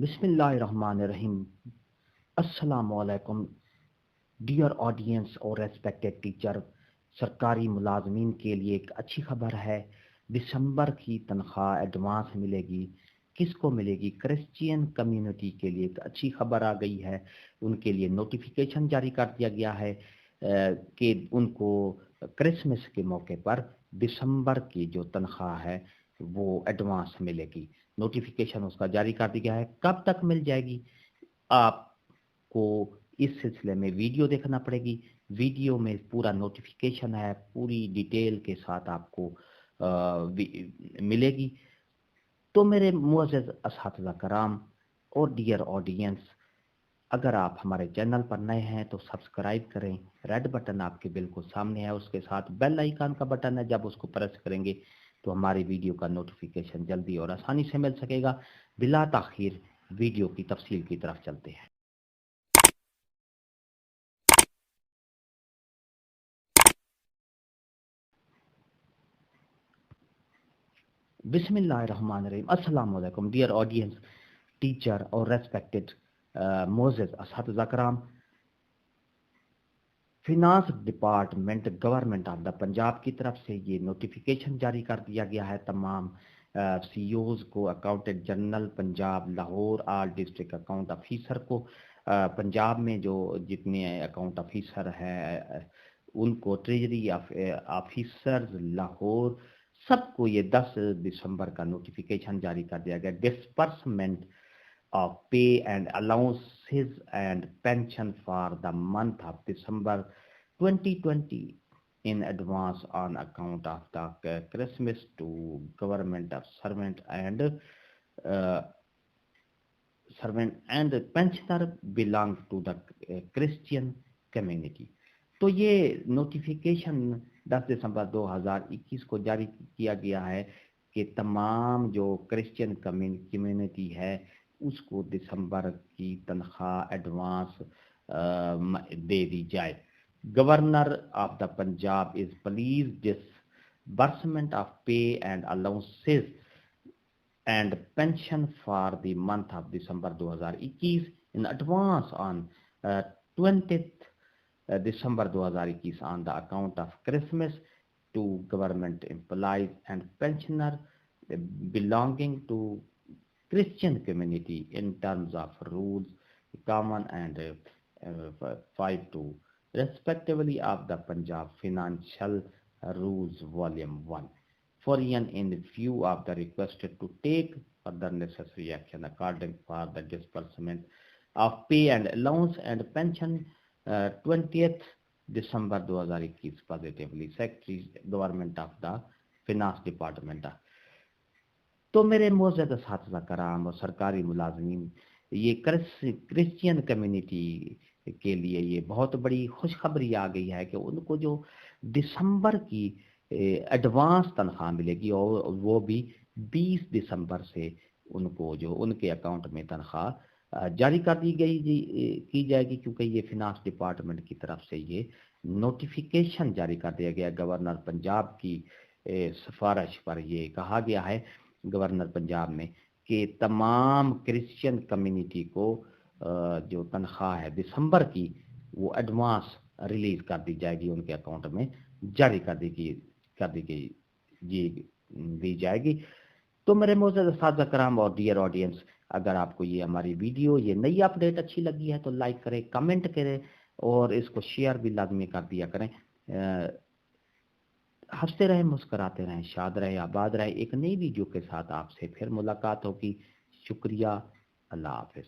بسم اللہ الرحمن الرحیم۔ السلام علیکم ڈیئر آڈینس اور ریسپیکٹڈ ٹیچر۔ سرکاری ملازمین کے لیے ایک اچھی خبر ہے، دسمبر کی تنخواہ ایڈوانس ملے گی۔ کس کو ملے گی؟ کرسچین کمیونٹی کے لیے ایک اچھی خبر آ گئی ہے، ان کے لیے نوٹیفیکیشن جاری کر دیا گیا ہے کہ ان کو کرسمس کے موقع پر دسمبر کی جو تنخواہ ہے وہ ایڈوانس ملے گی۔ نوٹیفیکیشن اس کا جاری کر دیا ہے۔ کب تک مل جائے گی؟ آپ کو اس سلسلے میں ویڈیو دیکھنا پڑے گی۔ ویڈیو میں پورا نوٹیفیکیشن ہے، پوری ڈیٹیل کے ساتھ آپ کو ملے گی۔ تو میرے معزز اساتذہ کرام اور ڈیئر آڈینس، اگر آپ ہمارے چینل پر نئے ہیں تو سبسکرائب کریں۔ ریڈ بٹن آپ کے بالکل سامنے ہے، اس کے ساتھ بیل آئیکن کا بٹن ہے، جب اس کو پریس کریں گے تو ہماری ویڈیو کا نوٹیفیکیشن جلدی اور آسانی سے مل سکے گا۔ بلا تاخیر ویڈیو کی تفصیل کی طرف چلتے ہیں۔ بسم اللہ الرحمن الرحیم۔ السلام علیکم ڈیئر آڈینس، ٹیچر اور ریسپیکٹڈ معزز اساتذہ کرام۔ Finance department government of the Punjab کی طرف سے یہ نوٹیفیکیشن جاری کر دیا گیا ہے تمام سی اوز کو، اکاؤنٹنٹ جنرل پنجاب لاہور، آل ڈسٹرکٹ اکاؤنٹ آفیسر کو۔ پنجاب میں جو جتنے اکاؤنٹ آفیسر ہیں ان کو، ٹریجری آفیسرز لاہور، سب کو یہ 10 دسمبر کا نوٹیفیکیشن جاری کر دیا گیا۔ Disbursement of pay and allowances and pension for the month of December 2020 in advance on account of the Christmas to government of uh, servant and pensioner belong to the Christian community۔ تو یہ notification 10 دسمبر 2021 کو جاری کیا گیا ہے کہ تمام جو کرسچین کمیونٹی ہے اس کو دسمبر کی تنخواہ ایڈوانس دے دی جائے۔ Governor of the Punjab is please disbursement of pay and allowances and pension for the month of December 2021 in advance on 20th December 2021 on the account of Christmas to government employees and pensioners belonging to Christian community in terms of rules common and 5-2 respectively of the Punjab Financial Rules Volume 1 foreign in view of the requested to take further necessary action according for the disbursement of pay and allowance and pension 20th December 2021 positively Secretary Government of the Finance Department۔ تو میرے معزز اساتذہ کرام اور سرکاری ملازمین، یہ Christian community کے لیے یہ بہت بڑی خوشخبری آ گئی ہے کہ ان کو جو دسمبر کی ایڈوانس تنخواہ ملے گی، اور وہ بھی 20 دسمبر سے ان کو جو ان کے اکاؤنٹ میں تنخواہ جاری کر دی کی جائے گی، کیونکہ یہ فینانس ڈپارٹمنٹ کی طرف سے یہ نوٹیفیکیشن جاری کر دیا گیا۔ گورنر پنجاب کی سفارش پر یہ کہا گیا ہے گورنر پنجاب میں کہ تمام کرسچین کمیونٹی کو جو تنخواہ ہے دسمبر کی وہ ایڈوانس ریلیز کر دی جائے گی، ان کے اکاؤنٹ میں جاری دی جائے گی۔ تو میرے معزز اساتذہ کرام اور ڈیئر آڈینس، اگر آپ کو یہ ہماری ویڈیو، یہ نئی اپڈیٹ اچھی لگی ہے تو لائک کریں، کمنٹ کریں اور اس کو شیئر بھی لازمی کر دیا کریں۔ ہنستے رہیں، مسکراتے رہیں، شاد رہیں، آباد رہیں۔ ایک نئی ویڈیو کے ساتھ آپ سے پھر ملاقات ہوگی۔ شکریہ، اللہ حافظ۔